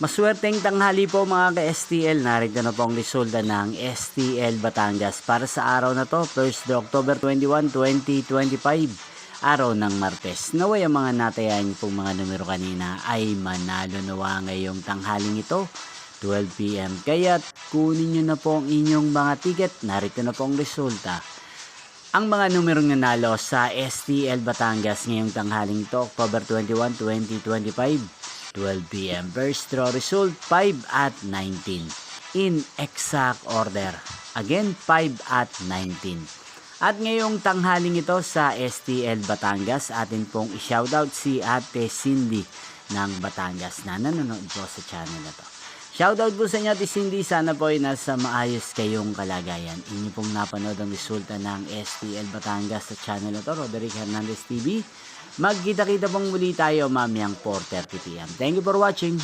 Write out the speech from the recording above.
Maswerteng tanghali po mga ka-STL. Narito na po ang resulta ng STL Batangas para sa araw na to, Thursday, October 21, 2025. Araw ng Martes. Naway ang mga natayan pong mga numero kanina ay manalo nawa ngayong tanghaling ito, 12 PM. Kaya't kunin nyo na po ang inyong mga ticket. Narito na po ang resulta. Ang mga numerong nanalo sa STL Batangas ngayong tanghaling ito, October 21, 2025. 12 PM. First draw result, 5 at 19. In exact order. Again, 5 at 19. At ngayong tanghaling ito sa STL Batangas, atin pong i-shoutout si Ate Cindy ng Batangas na nanonood po sa channel na to. Shoutout po sa inyo, Ate Cindy. Sana po ay nasa maayos kayong kalagayan. Inyo pong napanood ang resulta ng STL Batangas sa channel na to, Roderick Hernandez TV. Magkita-kita pong muli tayo mamayang 4:30 PM. Thank you for watching.